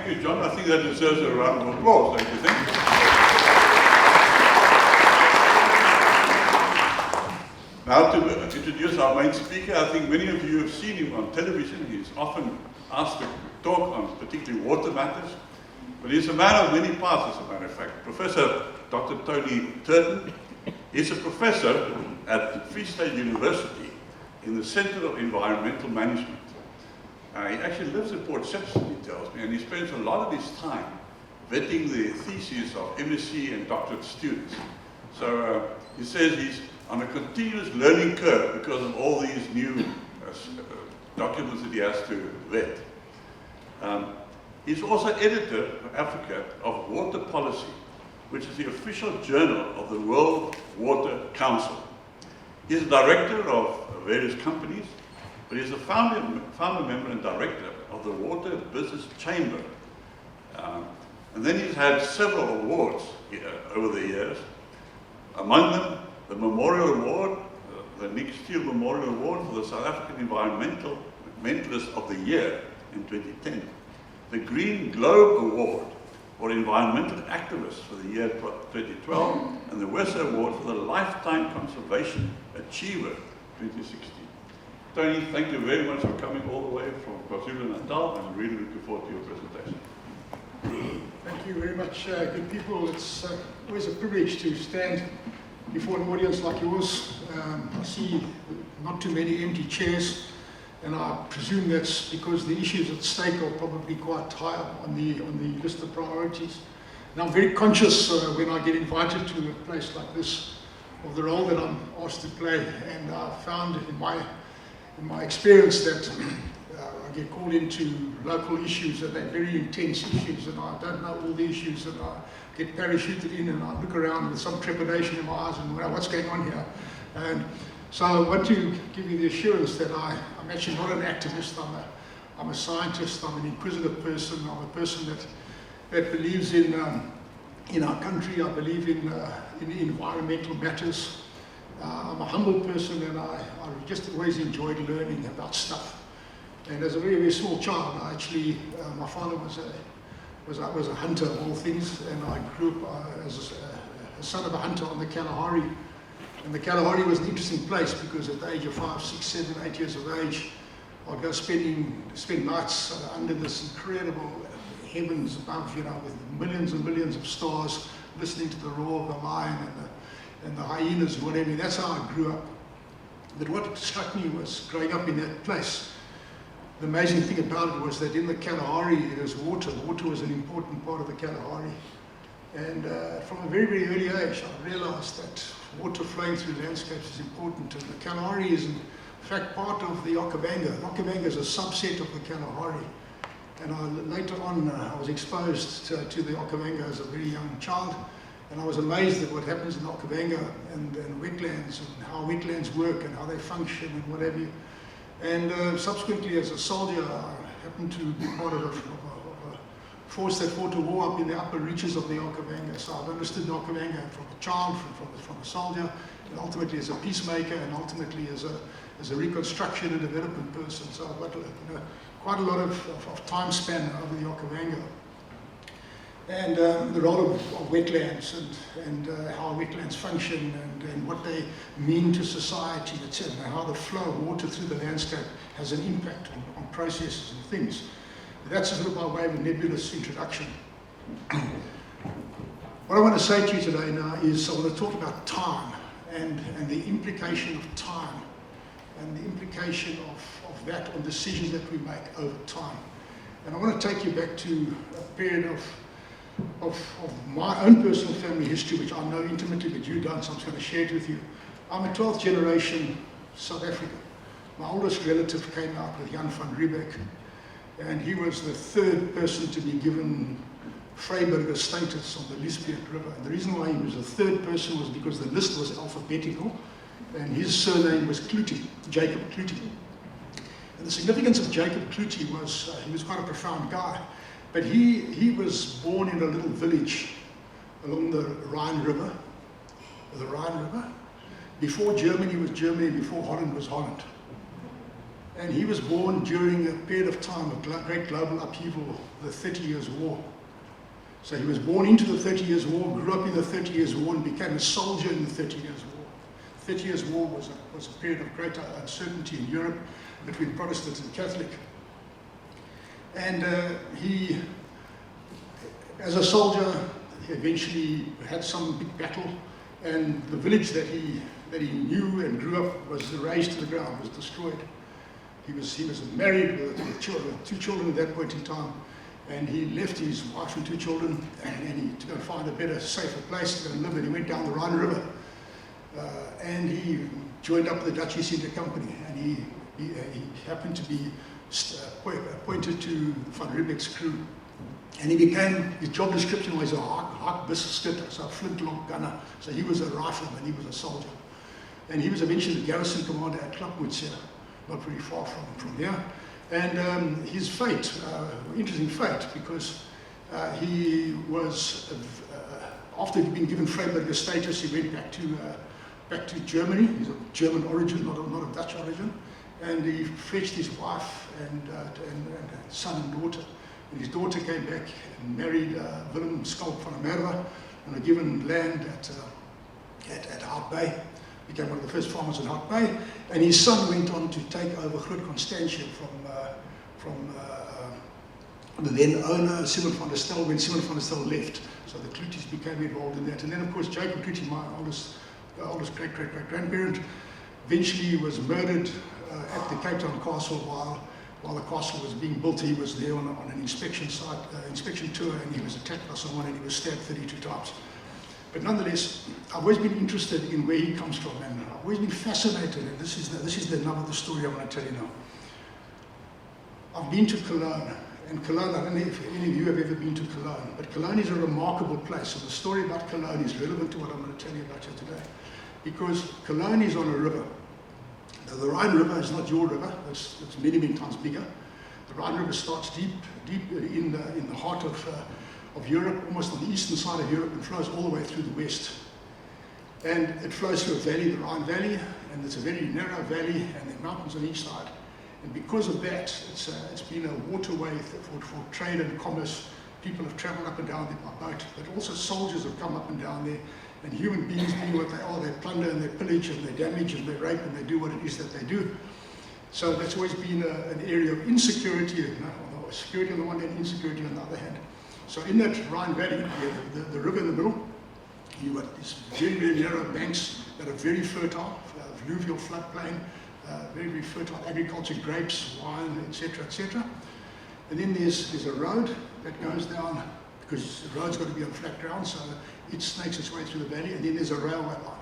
you, John. I think that deserves a round of applause, don't you think? Now to introduce our main speaker, I think many of you have seen him on television. He's often asked to talk on particularly water matters, but he's a man of many parts, as a matter of fact. Professor Dr. Tony Turton is a professor at Free State University in the Center of Environmental Management. He actually lives in Port Shepstone, he tells me, and he spends a lot of his time vetting the theses of MSc and doctorate students. So he says he's on a continuous learning curve because of all these new documents that he has to vet. He's also editor for Africa of Water Policy, which is the official journal of the World Water Council. He's a director of various companies, but he's a founder member and director of the Water Business Chamber. And then he's had several awards over the years. Among them, the Memorial Award, the Nick Steele Memorial Award for the South African Environmentalist of the Year in 2010. The Green Globe Award for Environmental Activists for the year 2012, and the Wesser Award for the Lifetime Conservation Achiever 2016. Tony, thank you very much for coming all the way from KwaZulu-Natal. I'm really looking forward to your presentation. Thank you very much, good people. It's always a privilege to stand before an audience like yours. I see not too many empty chairs, and I presume that's because the issues at stake are probably quite high on the list of priorities. And I'm very conscious when I get invited to a place like this of the role that I'm asked to play, and I found in my experience that I get called into local issues and they're very intense issues, and I don't know all the issues, and I get parachuted in and I look around with some trepidation in my eyes and what's going on here. And so I want to give you the assurance that I'm actually not an activist. I'm a scientist. I'm an inquisitive person. I'm a person that believes in our country. I believe in environmental matters. I'm a humble person, and I just always enjoyed learning about stuff. And as a very, very small child, I actually, my father was a hunter of all things, and I grew up as a son of a hunter on the Kalahari. And the Kalahari was an interesting place because at the age of 5, 6, 7, 8 years of age, I'd go spend nights under this incredible heavens above, with millions and millions of stars, listening to the roar of the lion and the hyenas and whatever. That's how I grew up. But what struck me was growing up in that place. The amazing thing about it was that in the Kalahari there was water. Water was an important part of the Kalahari. And from a very, very early age, I realized that water flowing through landscapes is important. And the Kalahari is in fact part of the Okavango. The Okavango is a subset of the Kalahari. And later on, I was exposed to the Okavango as a very young child. And I was amazed at what happens in Okavango and wetlands, and how wetlands work and how they function and what have you. And subsequently, as a soldier, I happened to be part of a force that fought a war up in the upper reaches of the Okavango. So I've understood the Okavango from a child, from a soldier, and ultimately as a peacemaker, and ultimately as a reconstruction and development person. So I've got quite a lot of time span over the Okavango. And the role of wetlands and how wetlands function and what they mean to society, etc. How the flow of water through the landscape has an impact on processes and things. That's sort of by way of a nebulous introduction. What I want to say to you today now is I want to talk about time and the implication of time and the implication of that on decisions that we make over time. And I want to take you back to a period of my own personal family history, which I know intimately, but you don't, so I'm just going to share it with you. I'm a 12th generation South African. My oldest relative came out with Jan van Riebeck, and he was the third person to be given Vryburger status on the Lisbeth River. And the reason why he was the third person was because the list was alphabetical, and his surname was Kluti, Jacob Kluti. And the significance of Jacob Kluti was, he was quite a profound guy. But he was born in a little village along the Rhine River, before Germany was Germany, before Holland was Holland. And he was born during a period of time of great global upheaval, the 30 Years' War. So he was born into the 30 Years' War, grew up in the 30 Years' War, and became a soldier in the 30 Years' War. The 30 Years' War was a period of great uncertainty in Europe between Protestant and Catholic. And he, as a soldier, he eventually had some big battle, and the village that he knew and grew up was razed to the ground, was destroyed. He was married with two children at that point in time, and he left his wife and 2 children, and to go find a better, safer place to go and live, and he went down the Rhine River. And he joined up with the Dutch East India Company, and he happened to be appointed to Van Riebeck's crew. And his job description was a hakbusskitter, so a flintlock gunner. So he was a rifleman, he was a soldier. And he was eventually the garrison commander at Klapmutsje, not very far from here. And his fate, interesting fate, because he was, after he'd been given Freiburger status, he went back to Germany. He's of German origin, not of Dutch origin. And he fetched his wife and son and daughter. And his daughter came back and married Willem Schalk van der Merwe on a given land at Hout Bay. Became one of the first farmers in Hout Bay. And his son went on to take over Groot Constantia from the then owner, Simon van der Stel, when Simon van der Stel left. So the Kloeties became involved in that. And then, of course, Jacob Kloetie, my oldest great-great-great-grandparent, eventually was murdered at the Cape Town Castle while the castle was being built. He was there on an inspection site, inspection tour, and he was attacked by someone and he was stabbed 32 times. But nonetheless, I've always been interested in where he comes from, and I've always been fascinated, and this is the nub of the story I want to tell you now. I've been to Cologne, and Cologne, I don't know if any of you have ever been to Cologne, but Cologne is a remarkable place, and the story about Cologne is relevant to what I'm going to tell you about here today. Because Cologne is on a river. Now, the Rhine River is not your river, it's many, many times bigger. The Rhine River starts deep in the heart of Europe, almost on the eastern side of Europe, and flows all the way through the west. And it flows through a valley, the Rhine Valley, and it's a very narrow valley, and there are mountains on each side. And because of that, it's been a waterway for trade and commerce. People have traveled up and down there by boat, but also soldiers have come up and down there. And human beings being what they are, they plunder and they pillage and they damage and they rape and they do what it is that they do. So that's always been an area of insecurity, security on the one hand, insecurity on the other hand. So in that Rhine Valley, you have the river in the middle. You've got these very, very narrow banks that are very fertile, alluvial floodplain, very, very fertile agriculture, grapes, wine, etc., etc. And then there's a road that goes down, because the road's got to be on flat ground, so it snakes its way through the valley, and then there's a railway line.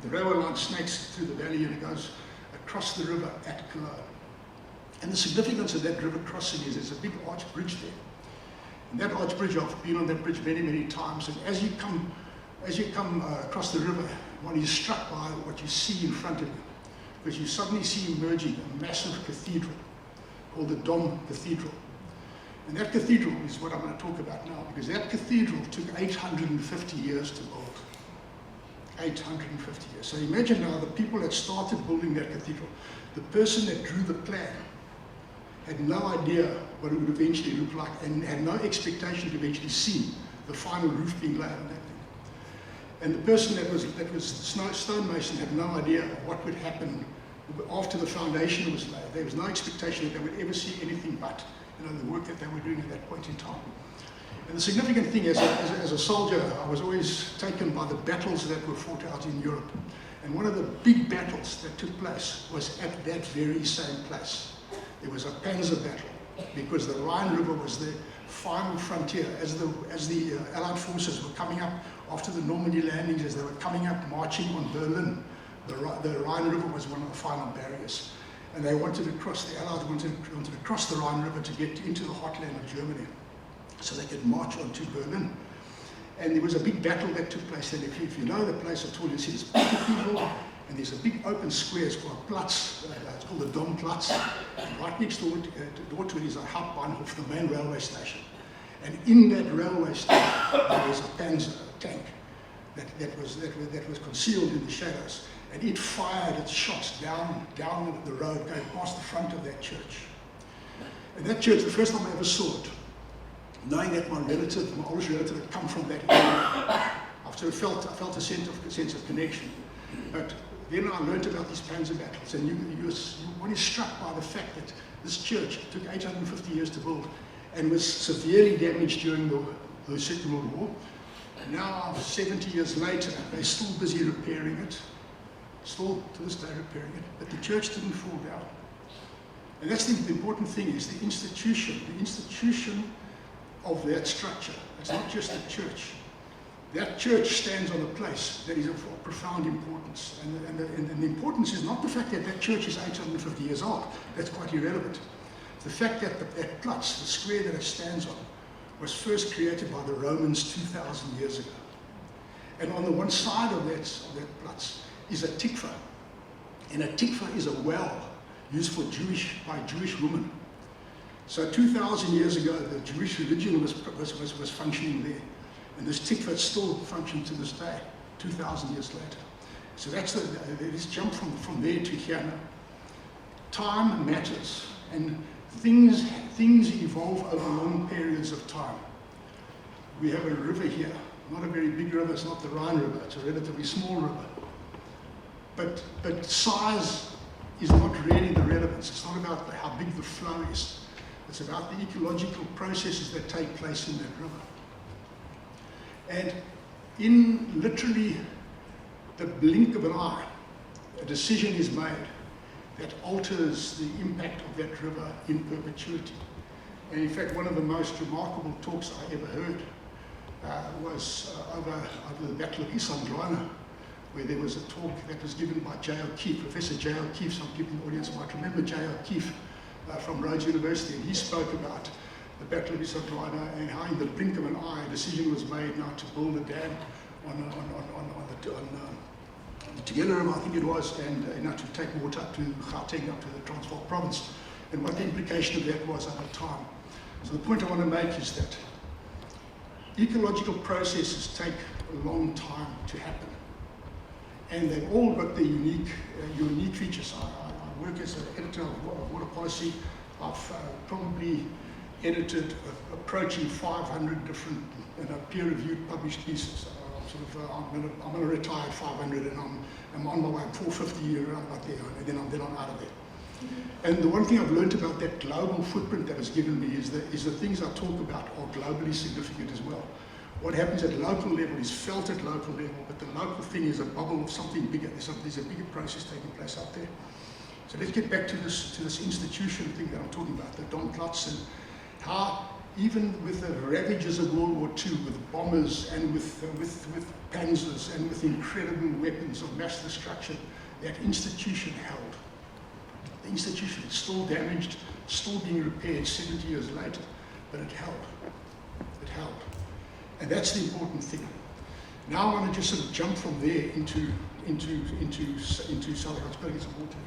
The railway line snakes through the valley and it goes across the river at Cologne. And the significance of that river crossing is there's a big arch bridge there. And that arch bridge, I've been on that bridge many, many times, and as you come across the river, one is struck by what you see in front of you, because you suddenly see emerging a massive cathedral called the Dom Cathedral. And that cathedral is what I'm going to talk about now, because that cathedral took 850 years to build. 850 years. So imagine now the people that started building that cathedral, the person that drew the plan had no idea what it would eventually look like and had no expectation to eventually see the final roof being laid on that thing. And the person that was stonemason had no idea what would happen after the foundation was laid. There was no expectation that they would ever see anything but the work that they were doing at that point in time. And the significant thing is, as a soldier, I was always taken by the battles that were fought out in Europe. And one of the big battles that took place was at that very same place. There was a Panzer battle, because the Rhine River was the final frontier. As the Allied forces were coming up after the Normandy landings, as they were coming up, marching on Berlin, the Rhine River was one of the final barriers. And they wanted to cross, the Allies wanted to cross the Rhine River to get into the heartland of Germany, so they could march on to Berlin. And there was a big battle that took place. And if you know the place at all, you see this big cathedral, and there's a big open square, it's called a Platz, it's called the Domplatz. And right next door to it is a Hauptbahnhof, the main railway station. And in that railway station, there was a Panzer tank that was concealed in the shadows. and it fired its shots down the road, going past the front of that church. And that church, the first time I ever saw it, knowing that my oldest relative had come from that area, I felt a sense of connection. But then I learned about these Panzer battles, and one is struck by the fact that this church took 850 years to build and was severely damaged during the Second World War. Now, 70 years later, they're still busy repairing it, still to this day repairing it, but the church didn't fall down. And that's the important thing, is the institution of that structure. It's not just a church. That church stands on a place that is of profound importance. And the importance is not the fact that that church is 850 years old. That's quite irrelevant. It's the fact that that Platz, the square that it stands on, was first created by the Romans 2,000 years ago. And on the one side of that Platz is a tikva. And a tikva is a well used by Jewish women. So 2,000 years ago, the Jewish religion was functioning there. And this tikva still functions to this day, 2,000 years later. So that's this jump from there to here now. Time matters, and things evolve over long periods of time. We have a river here, not a very big river, it's not the Rhine River, it's a relatively small river. But size is not really the relevance. It's not about how big the flow is. It's about the ecological processes that take place in that river. And in literally the blink of an eye, a decision is made that alters the impact of that river in perpetuity. And in fact, one of the most remarkable talks I ever heard was over the Battle of Isandlwana, where there was a talk that was given by J. O'Keefe, Professor J. O'Keefe. Some people in the audience might remember J. O'Keefe from Rhodes University, and he spoke about the Battle of Isandlwana and how in the blink of an eye a decision was made now to build a dam on the Tugela River, I think it was, and now to take water up to Gauteng, up to the Transvaal province, and what the implication of that was over time. So the point I want to make is that ecological processes take a long time to happen, and they've all got their unique features. I work as an editor of water policy. I've probably edited approaching 500 different peer-reviewed published pieces. I'm going to retire at 500, and I'm on my way. I'm 450 a year, around about there, and then I'm out of there. And the one thing I've learned about that global footprint that was given me is the things I talk about are globally significant as well. What happens at local level is felt at local level, but the local thing is a bubble of something bigger. There's a bigger process taking place out there. So let's get back to this institution thing that I'm talking about, the Don Platz, and how even with the ravages of World War II, with bombers and with panzers and with incredible weapons of mass destruction, that institution held. The institution is still damaged, still being repaired 70 years later, but it held. It held. And that's the important thing. Now I want to just sort of jump from there into South Africa. Get some water.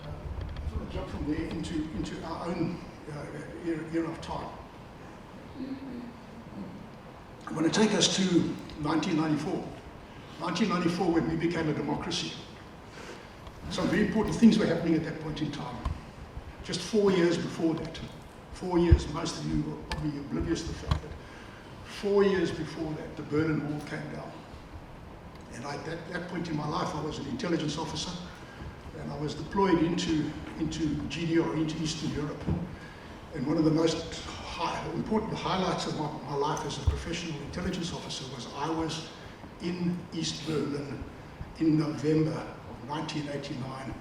I want to jump from there into our own era of time. I want to take us to 1994. 1994, when we became a democracy. Some very important things were happening at that point in time. Just 4 years before that, 4 years, most of you were probably oblivious to the fact that 4 years before that, the Berlin Wall came down. And at that point in my life, I was an intelligence officer, and I was deployed into GDR, into Eastern Europe. And one of the most important highlights of my life as a professional intelligence officer was I was in East Berlin in November of 1989,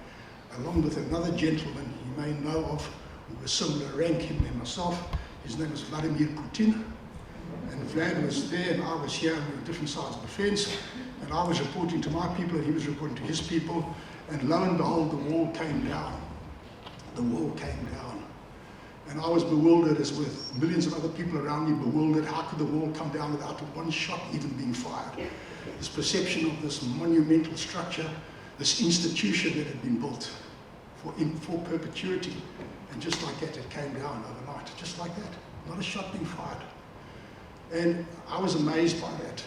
along with another gentleman you may know of, who was similar rank him and myself. His name was Vladimir Putin. And Vlad was there, and I was here, and we were different sides of the fence. And I was reporting to my people, and he was reporting to his people. And lo and behold, the wall came down. The wall came down. And I was bewildered, as with millions of other people around me, bewildered. How could the wall come down without one shot even being fired? This perception of this monumental structure, this institution that had been built for perpetuity. And just like that, it came down overnight, just like that. Not a shot being fired. And I was amazed by that.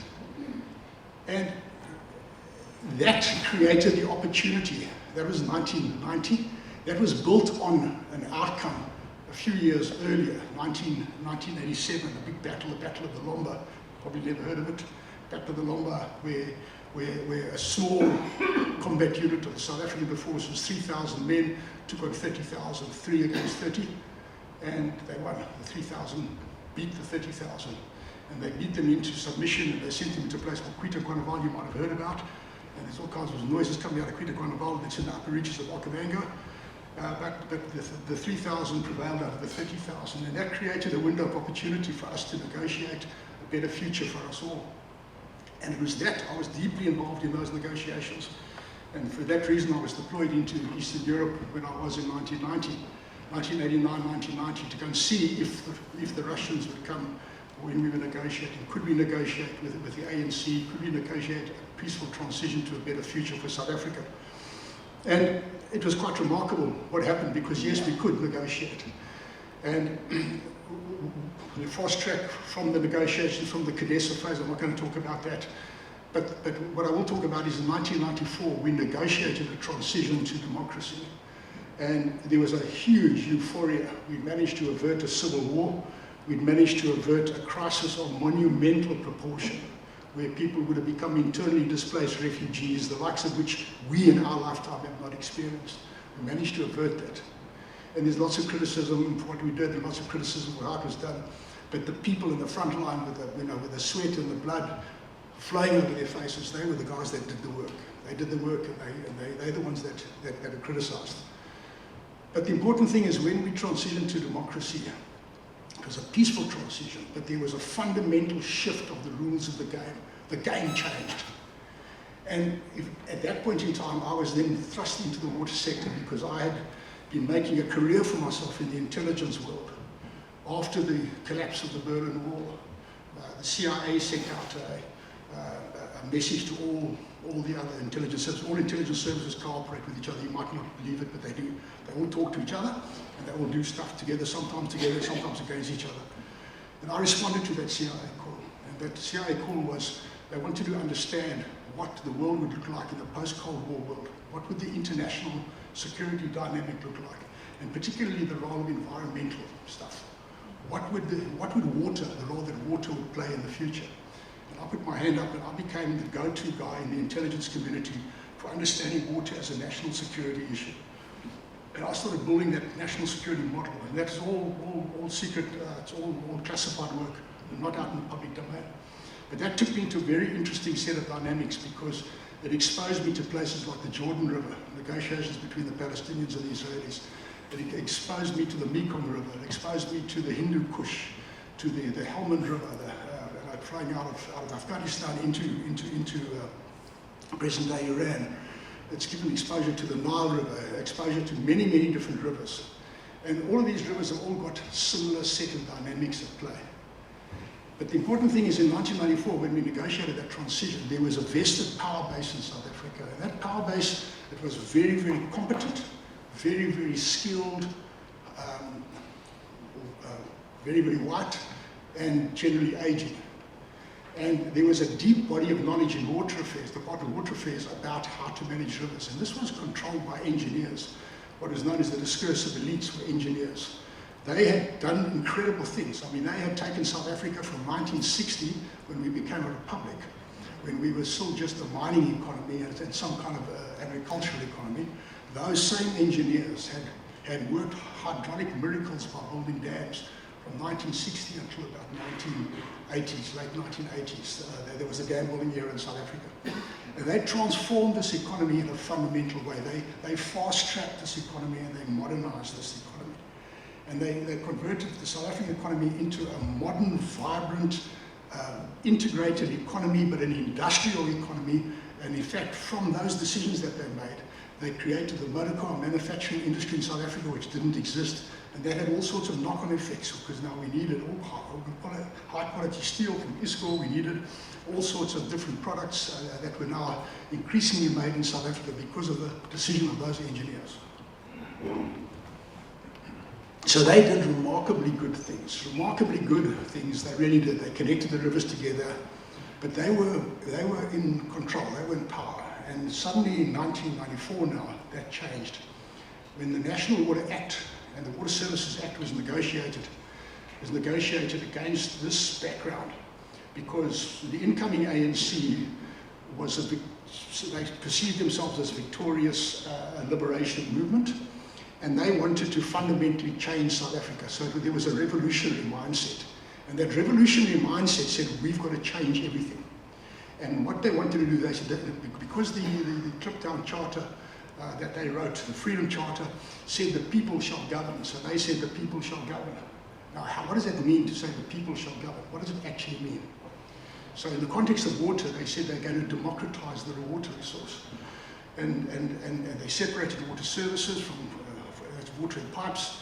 And that created the opportunity. That was 1990. That was built on an outcome a few years earlier, 1987, the big battle, the Battle of the Lomba. Probably never heard of it. Battle of the Lomba, where a small combat unit of the South African force was 3,000 men, took on 30,000, 3 against 30, and they won. The 3,000 beat the 30,000, and they beat them into submission, and they sent them to a place called Quito-Guanaval, you might have heard about, and there's all kinds of noises coming out of Quito-Guanaval that's in the upper reaches of Okavango. But the 3,000 prevailed over the 30,000, and that created a window of opportunity for us to negotiate a better future for us all. And it was that, I was deeply involved in those negotiations. And for that reason, I was deployed into Eastern Europe when I was in 1989, 1990, to go and see if the Russians would come when we were negotiating. Could we negotiate with the ANC? Could we negotiate a peaceful transition to a better future for South Africa? And it was quite remarkable what happened, because yes, we could negotiate. And the fast track from the negotiations, from the Cadessa phase, I'm not going to talk about that. But what I will talk about is in 1994, we negotiated a transition to democracy. And there was a huge euphoria. We managed to avert a civil war. We'd managed to avert a crisis of monumental proportion, where people would have become internally displaced refugees, the likes of which we in our lifetime have not experienced. We managed to avert that. And there's lots of criticism for what we did, and lots of criticism for how it was done. But the people in the front line with the sweat and the blood flowing over their faces, they were the guys that did the work. They did the work, and they're the ones that are criticized. But the important thing is, when we transitioned to democracy, it was a peaceful transition, but there was a fundamental shift of the rules of the game. The game changed. And at that point in time, I was then thrust into the water sector, because I had been making a career for myself in the intelligence world. After the collapse of the Berlin Wall, the CIA sent out a message to all the other intelligence services. All intelligence services cooperate with each other. You might not believe it, but they do. They all talk to each other, and they all do stuff together, sometimes against each other. And I responded to that CIA call. And that CIA call was, they wanted to understand what the world would look like in the post-Cold War world. What would the international security dynamic look like? And particularly the role of environmental stuff. What would water, the role that water would play in the future? And I put my hand up, and I became the go-to guy in the intelligence community for understanding water as a national security issue. And I started building that national security model, and that's all secret, it's all classified work, not out in the public domain. But that took me into a very interesting set of dynamics, because it exposed me to places like the Jordan River, negotiations between the Palestinians and the Israelis. It exposed me to the Mekong River. It exposed me to the Hindu Kush, to the Helmand River, flowing out of Afghanistan into present-day Iran. It's given exposure to the Nile River, exposure to many, many different rivers. And all of these rivers have all got similar set of dynamics at play. But the important thing is, in 1994, when we negotiated that transition, there was a vested power base in South Africa. And that power base, it was very, very competent, very, very skilled, very, very white, and generally aging. And there was a deep body of knowledge in water affairs, Department of Water Affairs, about how to manage rivers. And this was controlled by engineers. What is known as the discursive elites were engineers. They had done incredible things. I mean, they had taken South Africa from 1960, when we became a republic, when we were still just a mining economy and some kind of agricultural economy. Those same engineers had worked hydraulic miracles by building dams from 1960 until about 1980s, late 1980s. There was a dam building era in South Africa. And they transformed this economy in a fundamental way. They fast-tracked this economy, and they modernized this economy. And they converted the South African economy into a modern, vibrant, integrated economy, but an industrial economy. And in fact, from those decisions that they made, they created the motor car manufacturing industry in South Africa, which didn't exist. And that had all sorts of knock-on effects, because now we needed all high-quality steel from ISCO. We needed all sorts of different products that were now increasingly made in South Africa because of the decision of those engineers. So they did remarkably good things. They really did. They connected the rivers together, but they were in control. They were in power, And suddenly in 1994 now, that changed. When the National Water Act and the Water Services Act was negotiated against this background, because the incoming ANC was they perceived themselves as a victorious liberation movement, and they wanted to fundamentally change South Africa. So there was a revolutionary mindset. And that revolutionary mindset said, we've got to change everything. And what they wanted to do, they said, that because the Kliptown Charter that they wrote, the Freedom Charter, said the people shall govern. So they said the people shall govern. Now, what does that mean to say the people shall govern? What does it actually mean? So in the context of water, they said they're going to democratize the water resource. And they separated water services from water and pipes,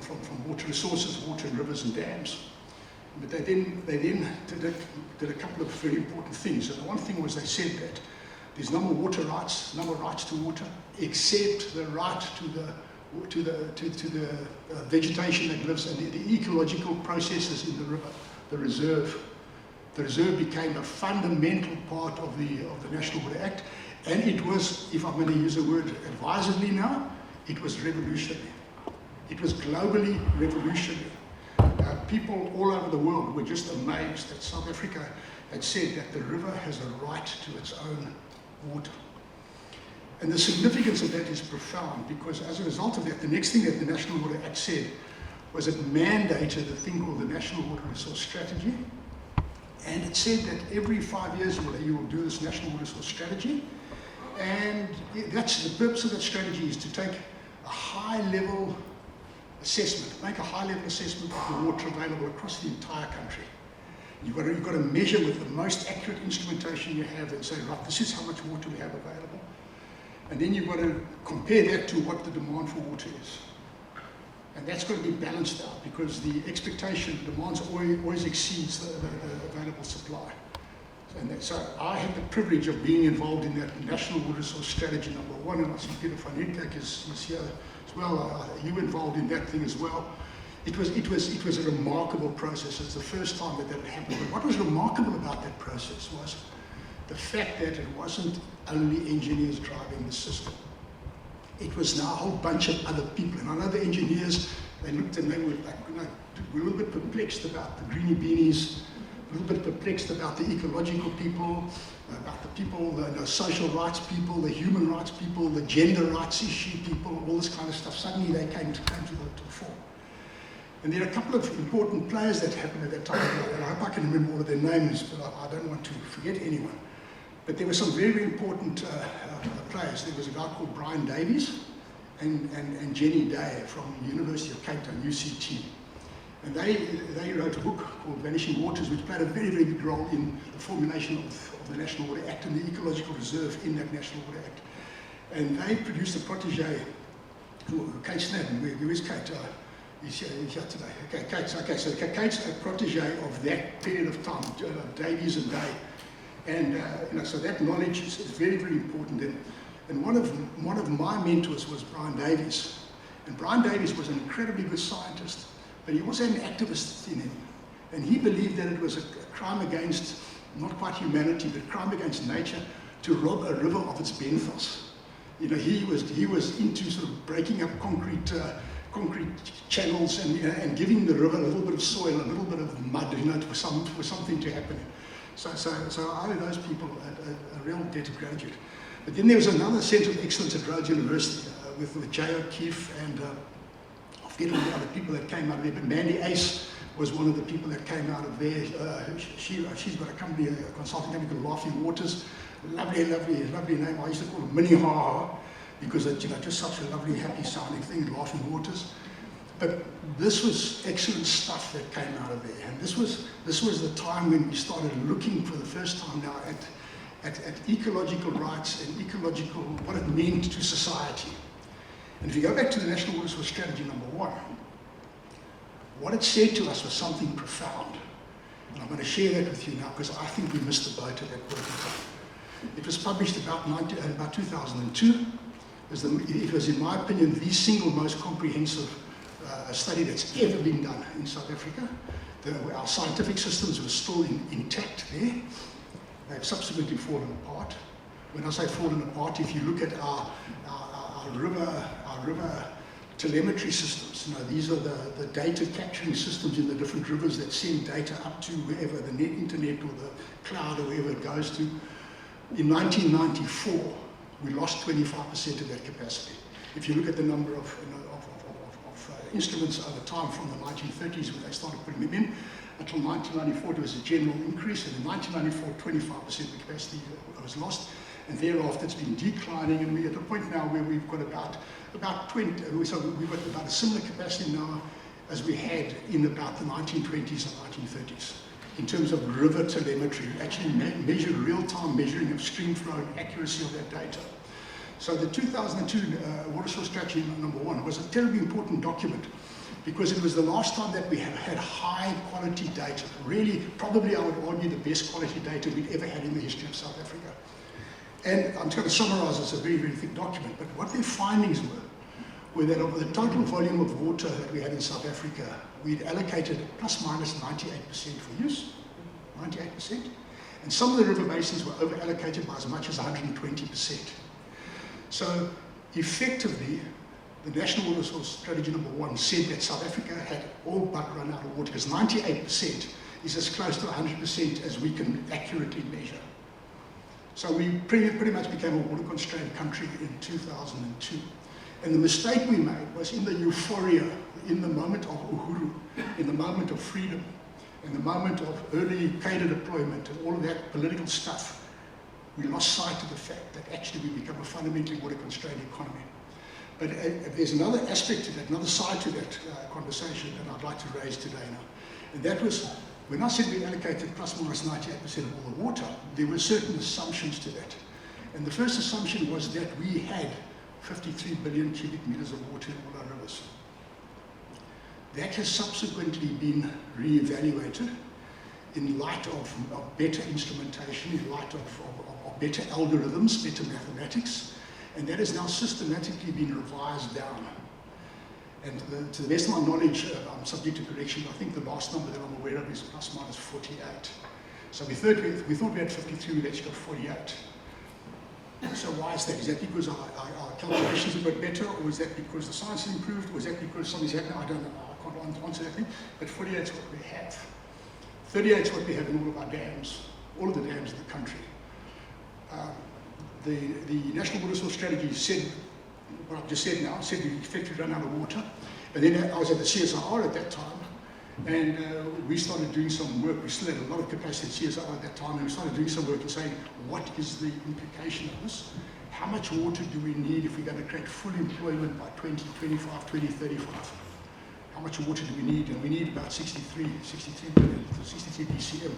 from water resources, water and rivers and dams. But they then did a couple of very important things. And the one thing was they said that there's no more water rights, no more rights to water, except the right to the vegetation that lives and the ecological processes in the river, the reserve. The reserve became a fundamental part of the National Water Act, and it was, if I'm going to use the word advisedly now, it was revolutionary. It was globally revolutionary. People all over the world were just amazed that South Africa had said that the river has a right to its own water. And the significance of that is profound, because as a result of that, the next thing that the National Water Act said was it mandated a thing called the National Water Resource Strategy. And it said that every 5 years you will do this National Water Resource Strategy. And that's the purpose of that strategy, is to take a high-level assessment, make a high-level assessment of the water available across the entire country. You've got to measure with the most accurate instrumentation you have and say, right, this is how much water we have available. And then you've got to compare that to what the demand for water is. And that's got to be balanced out, because the expectation, demand always exceeds the available supply. And so I had the privilege of being involved in that National Water Resource Strategy #1, and I see Peter van Rietveld is here as well. You were involved in that thing as well. It was a remarkable process. It's the first time that had happened. But what was remarkable about that process was the fact that it wasn't only engineers driving the system. It was now a whole bunch of other people. And I know the engineers, they looked and they were like, were a little bit perplexed about the greenie beanies, a little bit perplexed about the ecological people, about the people, the social rights people, the human rights people, the gender rights issue people, all this kind of stuff. Suddenly they came to the fore. And there are a couple of important players that happened at that time, and I hope I can remember all of their names, but I don't want to forget anyone. But there were some very important players. There was a guy called Brian Davies and Jenny Day from the University of Cape Town, UCT. And they wrote a book called Vanishing Waters, which played a very, very big role in the formulation of the National Water Act and the ecological reserve in that National Water Act. And they produced a protege, Kate Snadden. Where is Kate? He's here today. Okay, Kate's a protege of that period of time, Davies and Day. And so that knowledge is very, very important. And one of my mentors was Brian Davies. And Brian Davies was an incredibly good scientist, but he also had an activist in him. And he believed that it was a crime against, not quite humanity, but crime against nature to rob a river of its benthos. He was into sort of breaking up concrete channels and giving the river a little bit of soil, a little bit of mud, for something to happen. So I owe those people a real debt of gratitude. But then there was another centre of excellence at Rhodes University with Jay O'Keefe and I forget all the other people that came out of there, but Mandy Ace was one of the people that came out of there. She's got a company, a consulting company called Laughing Waters. Lovely name. I used to call it Mini Ha, because it's just such a lovely, happy sounding thing, Laughing Waters. But this was excellent stuff that came out of there. And this was the time when we started looking for the first time now at ecological rights and ecological, what it meant to society. And if you go back to the National Water Resource Strategy #1, what it said to us was something profound. And I'm going to share that with you now, because I think we missed the boat at that point in time. It was published about 2002. It was, in my opinion, the single most comprehensive study that's ever been done in South Africa. Our scientific systems were still intact there. They've subsequently fallen apart. When I say fallen apart, if you look at our river telemetry systems, these are the data capturing systems in the different rivers that send data up to wherever, the internet or the cloud or wherever it goes to. In 1994, we lost 25% of that capacity. If you look at the number of instruments over time from the 1930s when they started putting them in, until 1994 there was a general increase, and in 1994 25% of the capacity was lost, and thereafter it's been declining, and we're at a point now where we've got about 20, so we've got about a similar capacity now as we had in about the 1920s and 1930s. In terms of river telemetry, actually measure real-time measuring of stream flow and accuracy of that data. So the 2002 Water Source Strategy #1 was a terribly important document because it was the last time that we have had high quality data. Really, probably I would argue the best quality data we'd ever had in the history of South Africa. And I'm just going to summarize, it's a very, very thick document, but what their findings were that of the total volume of water that we had in South Africa, we'd allocated plus minus 98% for use, 98%. And some of the river basins were over allocated by as much as 120%. So effectively, the National Water Source Strategy #1 said that South Africa had all but run out of water, because 98% is as close to 100% as we can accurately measure. So we pretty much became a water-constrained country in 2002. And the mistake we made was in the euphoria, in the moment of uhuru, in the moment of freedom, in the moment of early cadre deployment and all of that political stuff, we lost sight of the fact that actually we become a fundamentally water-constrained economy. But there's another aspect to that, another side to that conversation that I'd like to raise today now. And that was, when I said we allocated plus minus 98% of all the water, there were certain assumptions to that. And the first assumption was that we had 53 billion cubic meters of water in all our rivers. That has subsequently been re-evaluated in light of better instrumentation, in light of better algorithms, better mathematics, and that has now systematically been revised down. And to the best of my knowledge, I'm subject to correction, I think the last number that I'm aware of is plus minus 48. So we thought we had 53, we actually got 48. So why is that? Is that because our calculations are a bit better, or is that because the science has improved, or is that because something's happening? I don't know, I can't answer that thing, but 48 is what we have. 38 is what we have in all of our dams, all of the dams in the country. The National Water Source Strategy said, what I've just said now, said we effectively run out of water. And then I was at the CSIR at that time, and we started doing some work. We still had a lot of capacity at CSIR at that time, and we started doing some work and saying, what is the implication of this? How much water do we need if we're going to create full employment by 2025, 2035? How much water do we need? And we need about 63 BCM.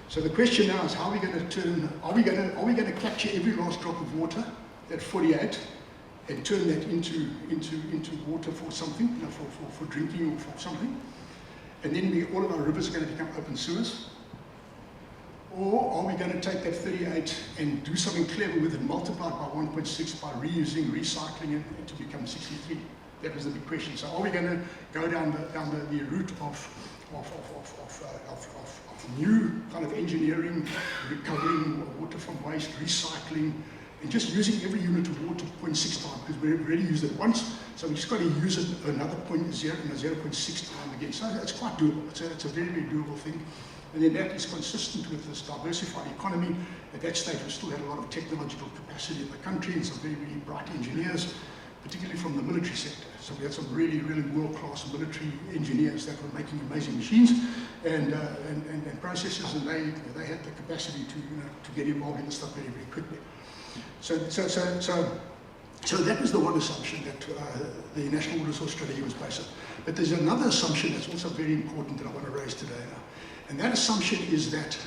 So the question now is, how are we going to turn? Are we going to capture every last drop of water, that 48, and turn that into water for something, for drinking or for something? And then all of our rivers are going to become open sewers? Or are we going to take that 38 and do something clever with it, multiplied by 1.6 by reusing, recycling it to become 63? That was the big question. So are we going to go down the route of new kind of engineering, recovering water from waste, recycling, and just using every unit of water 0.6 times, because we've already used it once, so we just got to use it another 0.6 time again. So it's quite doable. It's a very, very doable thing. And then that is consistent with this diversified economy. At that stage, we still had a lot of technological capacity in the country and some very, very bright engineers, particularly from the military sector. So we had some really, really world-class military engineers that were making amazing machines and processes, and they had the capacity to get involved in this stuff very, very quickly. So that was the one assumption that the National Water Source Strategy was based on. But there's another assumption that's also very important that I want to raise today now. And that assumption is that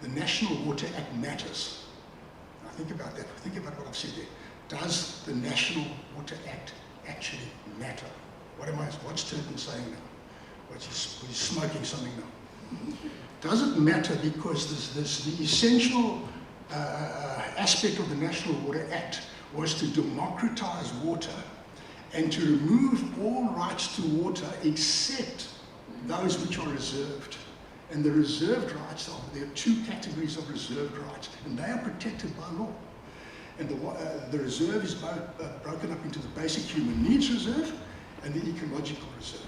the National Water Act matters. Now think about that. Think about what I've said there. Does the National Water Act actually matter? What's Turton saying now? He's smoking something now. Does it matter because the essential aspect of the National Water Act was to democratize water and to remove all rights to water except those which are reserved. And the reserved rights there are two categories of reserved rights, and they are protected by law. And the reserve is broken up into the basic human needs reserve and the ecological reserve.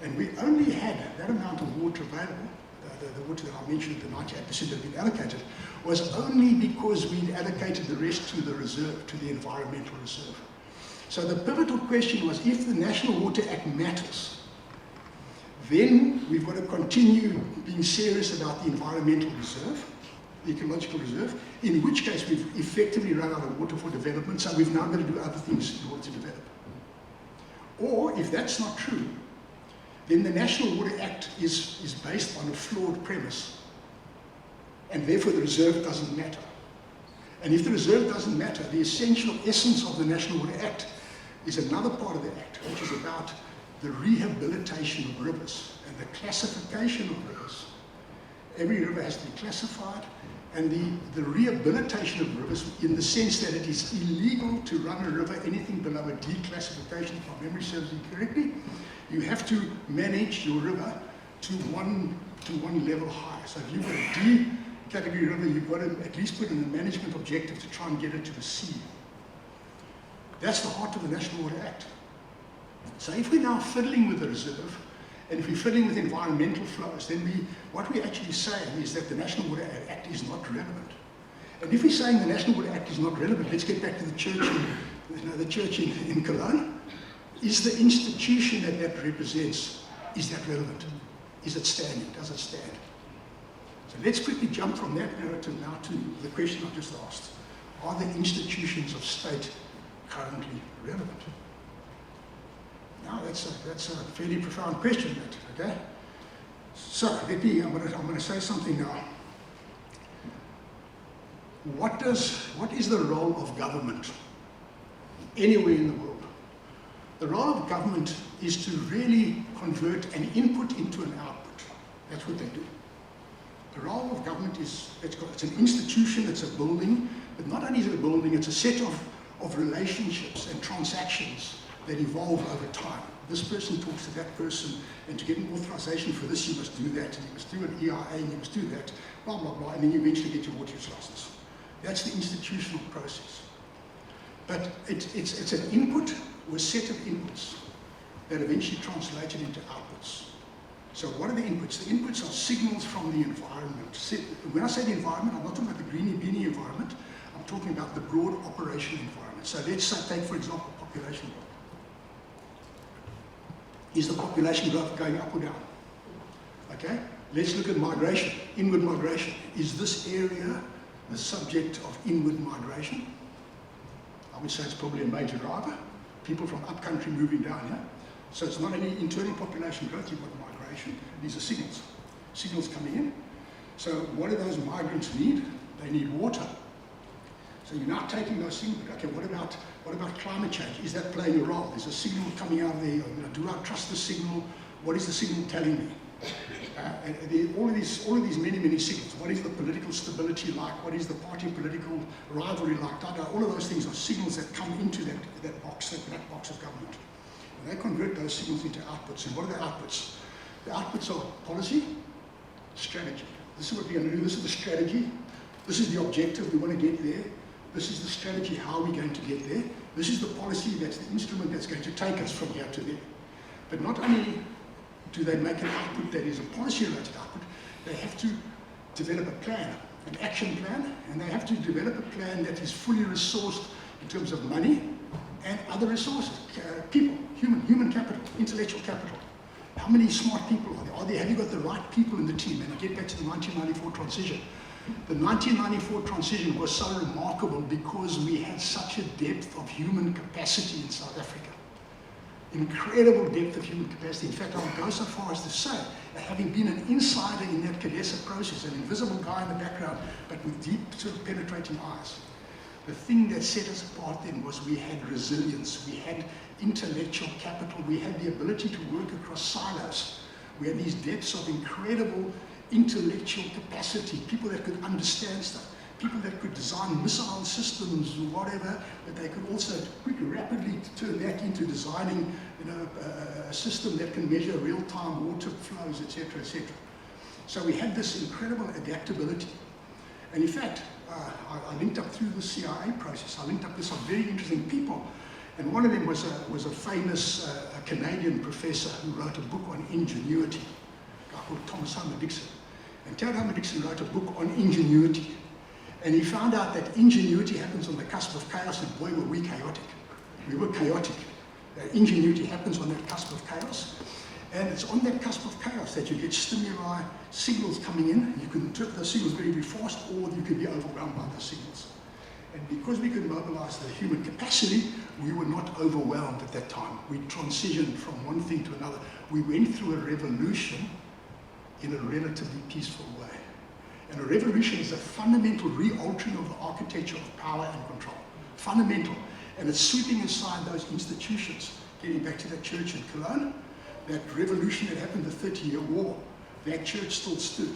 And we only had that amount of water available, the water that I mentioned, the 98% that had been allocated, was only because we'd allocated the rest to the reserve, to the environmental reserve. So the pivotal question was, if the National Water Act matters, then we've got to continue being serious about the environmental reserve, the ecological reserve, in which case we've effectively run out of water for development, so we've now got to do other things in order to develop. Or, if that's not true, then the National Water Act is based on a flawed premise, and therefore the reserve doesn't matter. And if the reserve doesn't matter, the essential essence of the National Water Act is another part of the Act, which is about the rehabilitation of rivers and the classification of rivers. Every river has to be classified, and the rehabilitation of rivers, in the sense that it is illegal to run a river anything below a declassification, if my memory serves me correctly. You have to manage your river to one level higher. So if you've got a D category river, you've got to at least put in a management objective to try and get it to the C. That's the heart of the National Water Act. So if we're now fiddling with the reserve, and if we're fiddling with environmental flows, then what we're actually saying is that the National Water Act is not relevant. And if we're saying the National Water Act is not relevant, let's get back to the church in Cologne. Is the institution that represents, is that relevant? Is it standing? Does it stand? So let's quickly jump from that narrative now to the question I just asked. Are the institutions of state currently relevant? Now that's a fairly profound question, okay? So I'm going to say something now. What is the role of government anywhere in the world? The role of government is to really convert an input into an output. That's what they do. The role of government is, it's an institution, it's a building, but not only is it a building, it's a set of relationships and transactions that evolve over time. This person talks to that person, and to get an authorization for this, you must do that, and you must do an EIA, and you must do that, blah, blah, blah, and then you eventually get your water use license. That's the institutional process. But it's an input or a set of inputs that eventually translated into outputs. So what are the inputs? The inputs are signals from the environment. When I say the environment, I'm not talking about the greeny beanie environment, I'm talking about the broad operational environment. So let's take, for example, population growth. Is the population growth going up or down? Okay, let's look at migration, inward migration. Is this area the subject of inward migration? I would say it's probably a major driver. People from upcountry moving down here. So it's not only internal population growth, you've got migration. These are signals coming in. So what do those migrants need? They need water. So you're now taking those signals. Okay, what about climate change? Is that playing a role? There's a signal coming out of there. Do I trust the signal? What is the signal telling me? All of these many signals. What is the political stability like? What is the party political rivalry like? All of those things are signals that come into that box, that black box of government. And they convert those signals into outputs. And what are the outputs? The outputs are policy, strategy. This is what we're going to do. This is the strategy. This is the objective. We want to get there. This is the strategy. How are we going to get there? This is the policy. That's the instrument that's going to take us from here to there. But not only do they make an output that is a policy-related output, they have to develop a plan, an action plan, and they have to develop a plan that is fully resourced in terms of money and other resources, people, human capital, intellectual capital. How many smart people are there? Have you got the right people in the team? And I get back to the 1994 transition. The 1994 transition was so remarkable because we had such a depth of human capacity in South Africa. Incredible depth of human capacity. In fact, I would go so far as to say, having been an insider in that CADESA process, an invisible guy in the background, but with deep sort of penetrating eyes, the thing that set us apart then was we had resilience, we had intellectual capital, we had the ability to work across silos. We had these depths of incredible intellectual capacity, people that could understand stuff, people that could design missile systems or whatever, but they could also rapidly turn that into designing, a system that can measure real-time water flows, etc., etc. So we had this incredible adaptability. And in fact, I linked up through the CIA process. I linked up with some very interesting people. And one of them was a famous Canadian professor who wrote a book on ingenuity, a guy called Thomas Homer Dixon. And Ted Homer Dixon wrote a book on ingenuity. And he found out that ingenuity happens on the cusp of chaos, and boy, were we chaotic. We were chaotic. Ingenuity happens on that cusp of chaos. And it's on that cusp of chaos that you get stimuli, signals coming in. You can interpret those signals very, very fast, or you can be overwhelmed by those signals. And because we could mobilize the human capacity, we were not overwhelmed at that time. We transitioned from one thing to another. We went through a revolution in a relatively peaceful way. And a revolution is a fundamental re-altering of the architecture of power and control. Fundamental. And it's sweeping aside those institutions. Getting back to that church in Cologne, that revolution that happened, the 30-Year War, that church still stood.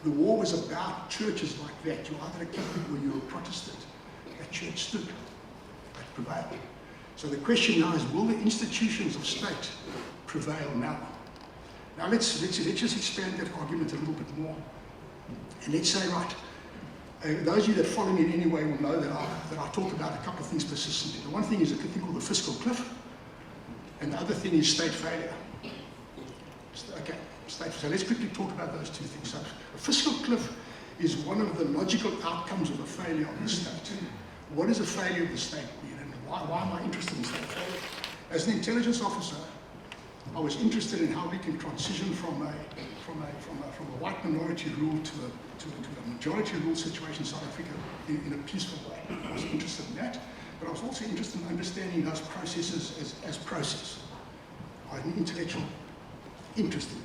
The war was about churches like that. You're either a Catholic or you're a Protestant. That church stood. That prevailed. So the question now is, will the institutions of state prevail now? Now let's just expand that argument a little bit more. And let's say, right, those of you that follow me in any way will know that I talk about a couple of things persistently. The one thing is a thing called the fiscal cliff, and the other thing is state failure. Okay, so let's quickly talk about those two things. So a fiscal cliff is one of the logical outcomes of a failure of the state. What is a failure of the state mean, and why am I interested in state failure? As an intelligence officer, I was interested in how we can transition from a white minority rule to a majority rule situation in South Africa in a peaceful way. I was interested in that, but I was also interested in understanding those processes as process. I had an intellectual interest in it.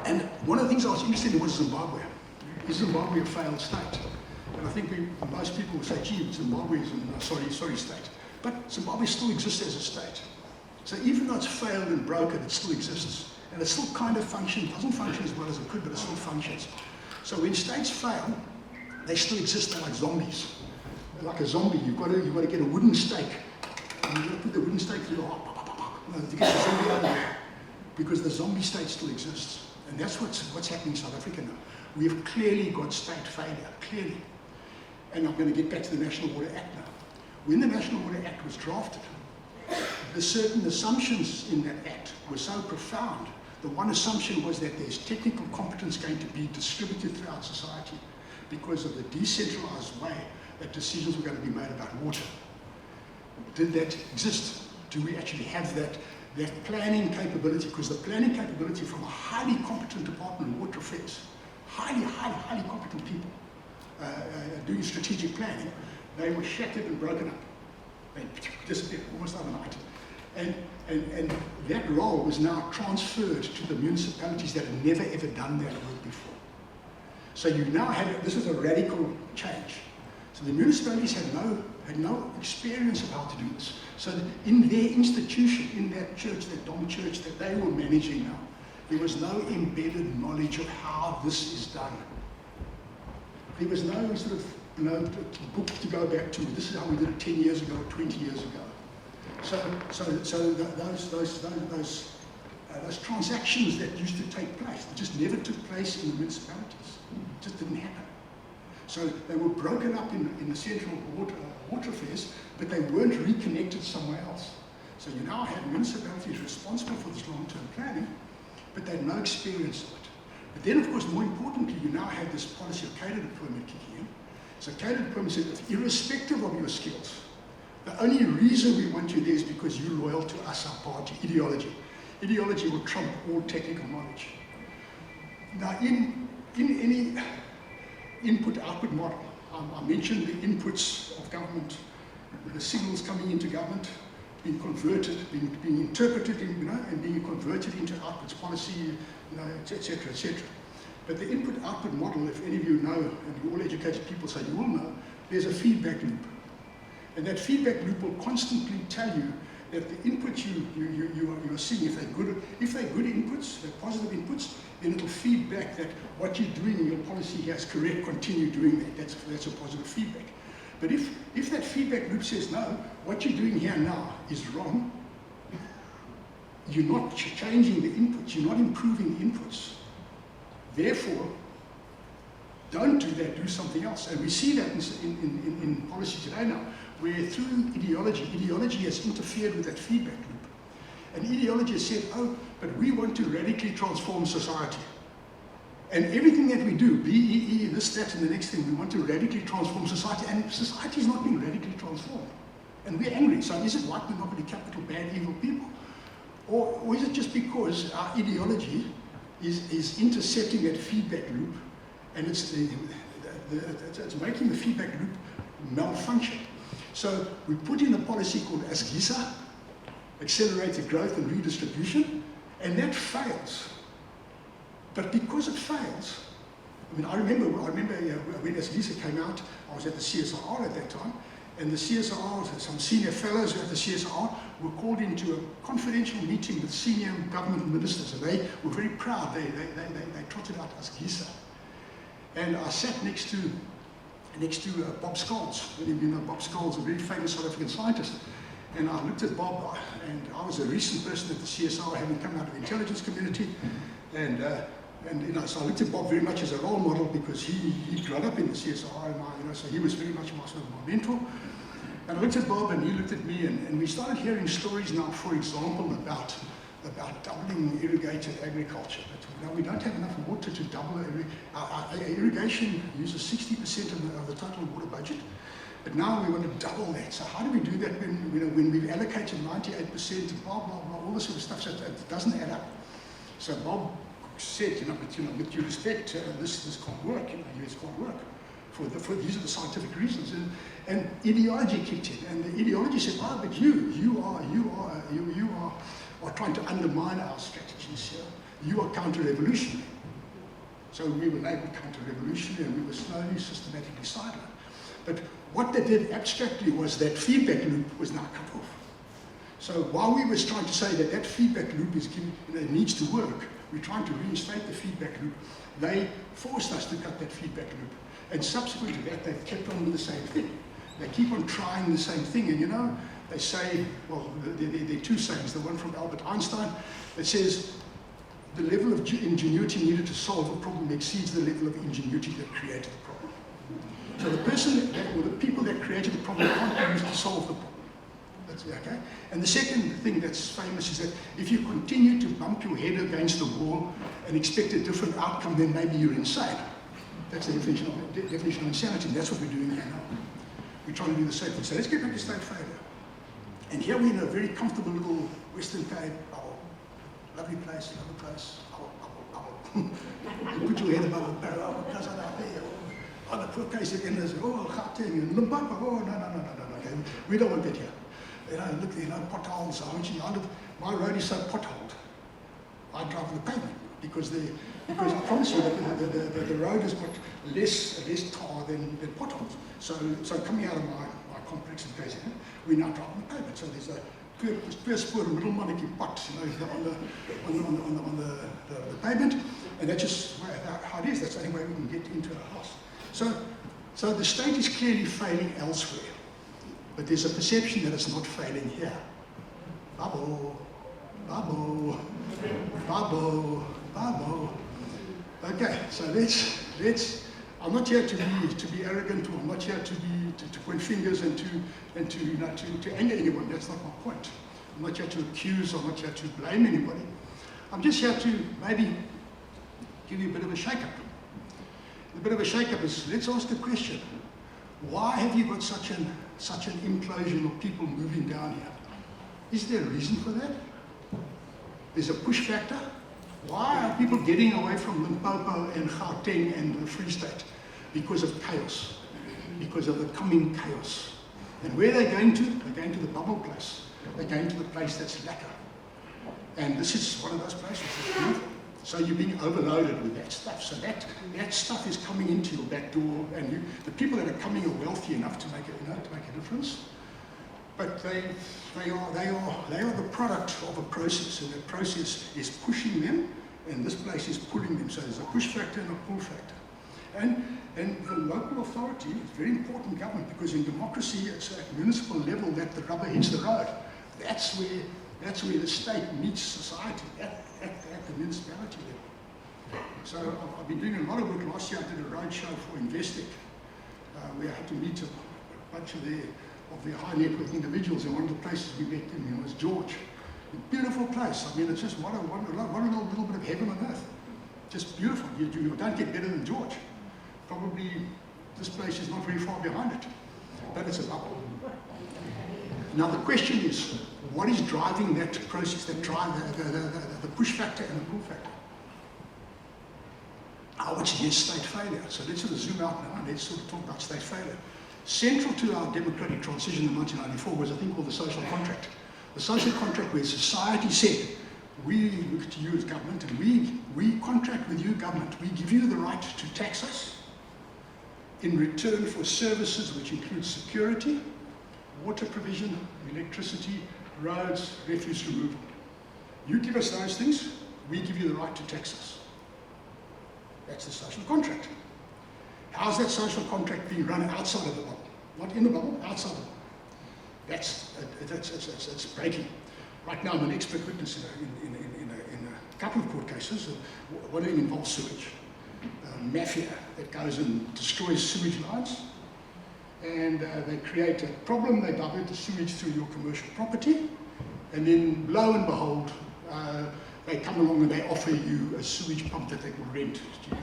And one of the things I was interested in was Zimbabwe. Is Zimbabwe a failed state? And I think most people will say, gee, Zimbabwe is a sorry state. But Zimbabwe still exists as a state. So even though it's failed and broken, it still exists. And it still kind of functions, doesn't function as well as it could, but it still functions. So when states fail, they still exist. They're like zombies. They're like a zombie. You've got to get a wooden stake. And you've got to put the wooden stake through the heart to get the zombie out of there. Because the zombie state still exists. And that's what's happening in South Africa now. We have clearly got state failure, clearly. And I'm going to get back to the National Water Act now. When the National Water Act was drafted, the certain assumptions in that act were so profound. The one assumption was that there's technical competence going to be distributed throughout society because of the decentralized way that decisions were going to be made about water. Did that exist? Do we actually have that planning capability? Because the planning capability from a highly competent Department of Water Affairs, highly competent people doing strategic planning, they were shattered and broken up. They disappeared almost overnight. And that role was now transferred to the municipalities that had never ever done that work before. So you now have, this is a radical change. So the municipalities had no experience of how to do this. So in their institution, in that church, that Dom church that they were managing now, there was no embedded knowledge of how this is done. There was no sort of book to go back to. This is how we did it 10 years ago or 20 years ago. So those transactions that used to take place, they just never took place in the municipalities. It just didn't happen. So they were broken up in the central water affairs, but they weren't reconnected somewhere else. So you now have municipalities responsible for this long-term planning, but they had no experience of it. But then, of course, more importantly, you now have this policy of cadre deployment kicking in. So cadre deployment says that irrespective of your skills, the only reason we want you there is because you're loyal to us, our party, ideology. Ideology will trump all technical knowledge. Now, in any input-output model, I mentioned the inputs of government, the signals coming into government, being converted, being interpreted, and being converted into outputs, policy, etc., etc. But the input-output model, if any of you know, and you're all educated people, so you will know, there's a feedback loop. And that feedback loop will constantly tell you that the inputs you are seeing, if they're good inputs, they're positive inputs, then it'll feed back that what you're doing in your policy here is correct, continue doing that. That's a positive feedback. But if that feedback loop says, no, what you're doing here now is wrong, you're not changing the inputs, you're not improving the inputs. Therefore, don't do that, do something else. And we see that in policy today now, where through ideology has interfered with that feedback loop. And ideology has said, oh, but we want to radically transform society. And everything that we do, BEE, this, that, and the next thing, we want to radically transform society, and society is not being radically transformed. And we're angry. So is it white monopoly, capital, bad, evil people? Or is it just because our ideology is intercepting that feedback loop, and it's making the feedback loop malfunction? So we put in a policy called ASGISA, Accelerated Growth and Redistribution, and that fails. But because it fails, I mean, I remember when ASGISA came out, I was at the CSIR at that time, and the CSIR, some senior fellows at the CSIR were called into a confidential meeting with senior government ministers, and they were very proud. They trotted out ASGISA. And I sat next to Bob Scholes. Many of you know Bob Scholes, a very famous South African scientist. And I looked at Bob, and I was a recent person at the CSIR, having come out of the intelligence community, and you know, so I looked at Bob very much as a role model because he'd grown up in the CSIR, and so he was very much my mentor. And I looked at Bob, and he looked at me, and we started hearing stories now, for example, about doubling irrigated agriculture. But now we don't have enough water to double our irrigation uses 60% of the total water budget. But now we want to double that. So how do we do that when we've allocated 98%, blah, blah, blah, all this sort of stuff, so it doesn't add up. So Bob said, with due respect, this can't work, this can't work. These are the scientific reasons. And ideology kicked in, and the ideology said, oh, but you are trying to undermine our strategies here. You are counter-revolutionary. So we were labeled counter-revolutionary, and we were slowly, systematically sidelined. But what they did abstractly was that feedback loop was now cut off. So while we were trying to say that feedback loop needs to work, we're trying to reinstate the feedback loop, they forced us to cut that feedback loop. And subsequent to that, they've kept on with the same thing. They keep on trying the same thing. And they say, well, there are two sayings. The one from Albert Einstein that says, the level of ingenuity needed to solve a problem exceeds the level of ingenuity that created the problem. So the person or the people that created the problem can't be used to solve the problem. That's okay. And the second thing that's famous is that if you continue to bump your head against the wall and expect a different outcome, then maybe you're insane. That's the definition of insanity, and that's what we're doing here now. We're trying to do the same thing. So let's get back to state failure. And here we're in a very comfortable little Western Cape, lovely place, you put your head above a barrel, because I'm out there. Oh, the poor case again is, Gauteng and Limpopo, no. Okay. We don't want that here. Look, potholes. My road is so potholed. I drive on the pavement because I promise you that the road has got less tar than potholes. So coming out of my complex in KZN, we now drive on the pavement. So there's a clear spur, a middle monarchy pot, on the pavement, and that's just how it is. That's the only way we can get into our house. So the state is clearly failing elsewhere, but there's a perception that it's not failing here. Babo. Okay, so let's. I'm not here to be arrogant, or I'm not here to point fingers and to anger anyone. That's not my point. I'm not here to accuse. I'm not here to blame anybody. I'm just here to maybe give you a bit of a shake-up. A bit of a shake-up is, let's ask the question, why have you got such an implosion of people moving down here? Is there a reason for that? There's a push factor. Why are people getting away from Limpopo and Gauteng and the Free State? Because of chaos, because of the coming chaos. And where are they going to? They're going to the bubble place. They're going to the place that's lacquer. And this is one of those places that's beautiful. So you're being overloaded with that stuff. So that stuff is coming into your back door, and the people that are coming are wealthy enough to make a difference. But they are the product of a process, and that process is pushing them, and this place is pulling them. So there's a push factor and a pull factor. And the local authority is very important government, because in democracy it's at municipal level that the rubber hits the road. That's where the state meets society, at the municipality level. So I've been doing a lot of work. Last year I did a roadshow for Investec, where I had to meet a bunch of their high net worth individuals, and one of the places we met them in was George. A beautiful place. I mean, it's just what a little bit of heaven on earth. Just beautiful. You don't get better than George. Probably this place is not very far behind it, but it's a bubble. Now the question is, what is driving that process, that drive, the push factor and the pull factor? Oh, it's yes, state failure. So let's sort of zoom out now and let's sort of talk about state failure. Central to our democratic transition in 1994 was a thing called the social contract. The social contract where society said, we look to you as government and we contract with you, government. We give you the right to tax us in return for services which include security, water provision, electricity, roads, refuse removal. You give us those things, we give you the right to tax us. That's the social contract. How's that social contract being run outside of the bubble? Not in the bubble, outside the bubble. That's breaking. Right now I'm an expert witness in a couple of court cases. One of them involves sewage. Mafia that goes and destroys sewage lines. And they create a problem, they divert the sewage through your commercial property, and then lo and behold, they come along and they offer you a sewage pump that they will rent to you.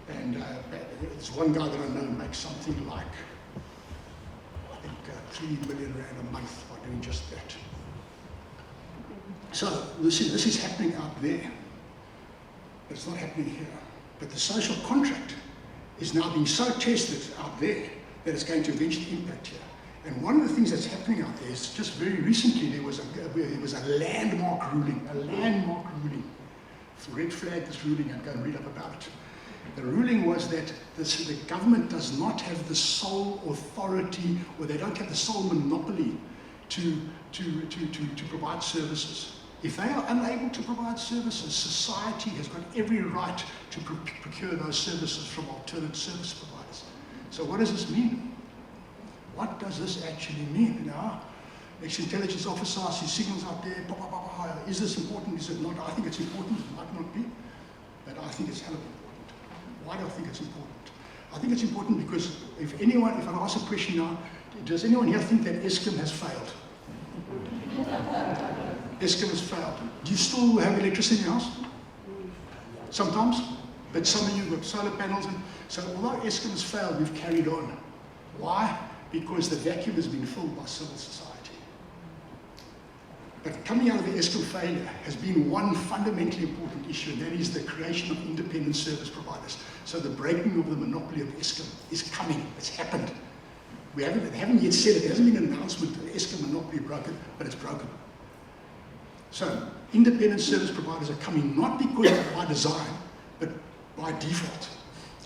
And there's one guy that I know makes something like, I think, 3 million rand a month by doing just that. So this is happening out there. It's not happening here. But the social contract is now being so tested out there that it's going to eventually impact here. And one of the things that's happening out there is just very recently there was a landmark ruling, Red flag this ruling and go and read up about it. The ruling was that the government does not have the sole authority, or they don't have the sole monopoly to provide services. If they are unable to provide services, society has got every right to procure those services from alternate service providers. So what does this mean? What does this actually mean? Now, ex-intelligence officer sees signals out there, is this important, is it not? I think it's important, it might not be, but I think it's hell of important. Why do I think it's important? I think it's important because if I ask a question now, does anyone here think that Eskom has failed? Eskom has failed. Do you still have electricity in your house? Sometimes, but some of you have got solar panels, and so although Eskom has failed, we've carried on. Why? Because the vacuum has been filled by civil society. But coming out of the Eskom failure has been one fundamentally important issue, and that is the creation of independent service providers. So the breaking of the monopoly of Eskom is coming. It's happened. They haven't yet said it. There hasn't been an announcement that Eskom monopoly broken, but it's broken. So independent service providers are coming not because by design, but by default.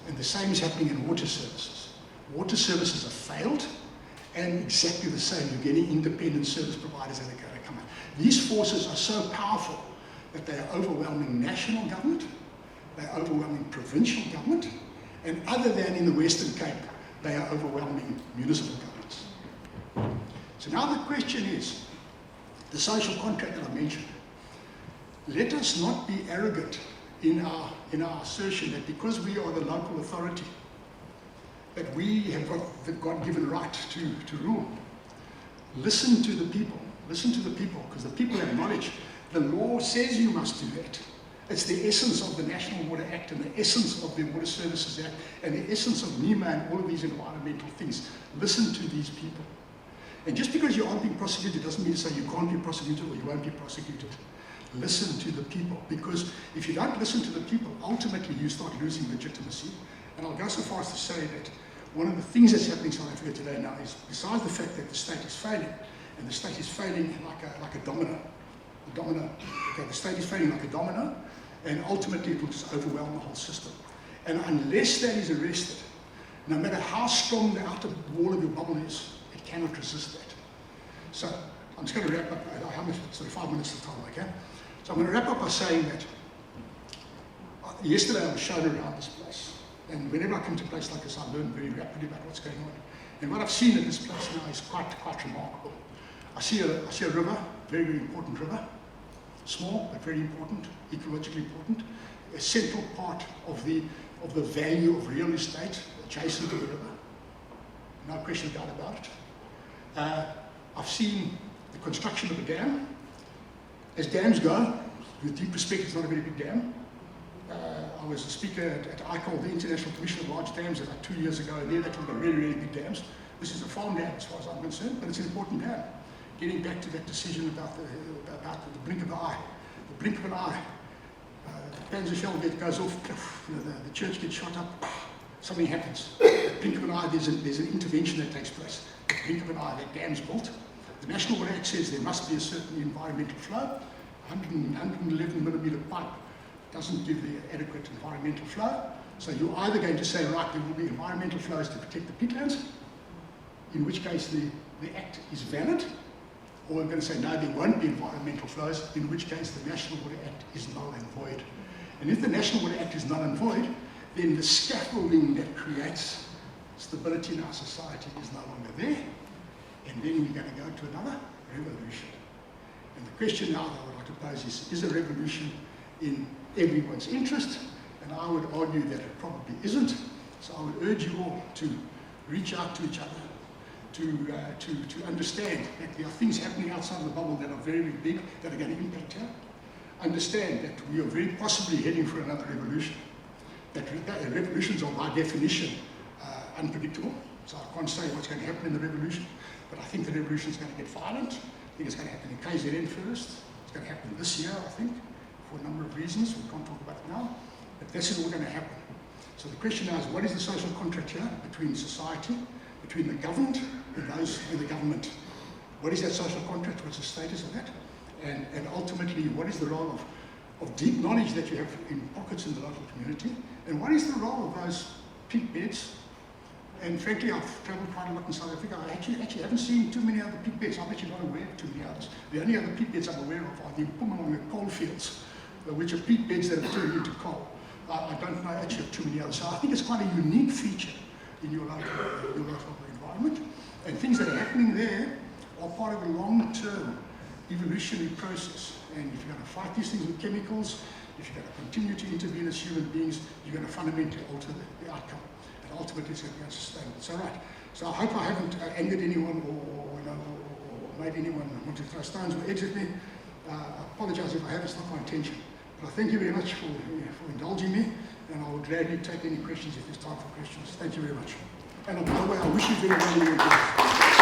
And the same is happening in water services. Water services have failed, and exactly the same. You're getting independent service providers that are going to come out. These forces are so powerful that they are overwhelming national government, they are overwhelming provincial government, and other than in the Western Cape, they are overwhelming municipal governments. So now the question is, the social contract that I mentioned, let us not be arrogant in our assertion that because we are the local authority, that we have got the God-given right to rule. Listen to the people, because the people have knowledge. The law says you must do that. It's the essence of the National Water Act and the essence of the Water Services Act and the essence of NEMA and all of these environmental things. Listen to these people. And just because you aren't being prosecuted doesn't mean to say you can't be prosecuted or you won't be prosecuted. Listen to the people, because if you don't listen to the people, ultimately you start losing legitimacy. And I'll go so far as to say that one of the things that's happening in South Africa today now is, besides the fact that the state is failing, and the state is failing like a domino. Okay, the state is failing like a domino, and ultimately it will just overwhelm the whole system. And unless that is arrested, no matter how strong the outer wall of your bubble is, it cannot resist that. So I'm just going to wrap up. I have sort of 5 minutes of time, okay? So I'm going to wrap up by saying that yesterday I was shown around this place. And whenever I come to a place like this, I learn very rapidly about what's going on. And what I've seen in this place now is quite remarkable. I see a river, very, very important river. Small, but very important, ecologically important. a central part of the value of real estate adjacent to the river. No question about it. I've seen the construction of a dam. As dams go, with deep respect, it's not a very big dam. I was a speaker at ICOL, the International Commission of Large Dams, about 2 years ago, and they're talking about really, really big dams. This is a farm dam, as far as I'm concerned, but it's an important dam. Getting back to that decision about the blink of the eye. The blink of an eye. The Panzer shell goes off, the church gets shot up, something happens. The blink of an eye, there's an intervention that takes place. The blink of an eye, that dam's built. The National Water Act says there must be a certain environmental flow. 111 millimeter pipe doesn't give the adequate environmental flow. So you're either going to say, right, there will be environmental flows to protect the peatlands, in which case the Act is valid, or we're going to say, no, there won't be environmental flows, in which case the National Water Act is null and void. And if the National Water Act is null and void, then the scaffolding that creates stability in our society is no longer there, and then we're going to go to another revolution. And the question now that I would like to pose is a revolution in everyone's interest? And I would argue that it probably isn't. So I would urge you all to reach out to each other, to understand that there are things happening outside of the bubble that are very, very big, that are going to impact here. Understand that we are very possibly heading for another revolution. That revolutions are by definition unpredictable. So I can't say what's going to happen in the revolution, but I think the revolution is going to get violent. I think it's going to happen in KZN first. It's going to happen this year, I think, for a number of reasons. We can't talk about it now, but this is all going to happen. So the question now is, what is the social contract here between society, between the governed and those in the government? What is that social contract? What's the status of that? And ultimately, what is the role of deep knowledge that you have in pockets in the local community? And what is the role of those peat beds? And frankly, I've travelled quite a lot in South Africa. I actually haven't seen too many other peat beds. I'm actually not aware of too many others. The only other peat beds I'm aware of are the Mpumalanga coal fields, which are peat beds that have turned into coal. I don't know actually of too many others. So I think it's quite a unique feature in your local environment. And things that are happening there are part of a long-term evolutionary process. And if you're going to fight these things with chemicals, if you're going to continue to intervene as human beings, you're going to fundamentally alter the outcome. And ultimately, it's going to be unsustainable. So, right. So I hope I haven't angered anyone or made anyone want to throw stones or eggs at me. I apologize if I have. It's not my intention. But I thank you very much for indulging me, and I will gladly take any questions if there's time for questions. Thank you very much. And by the way, I wish you very well.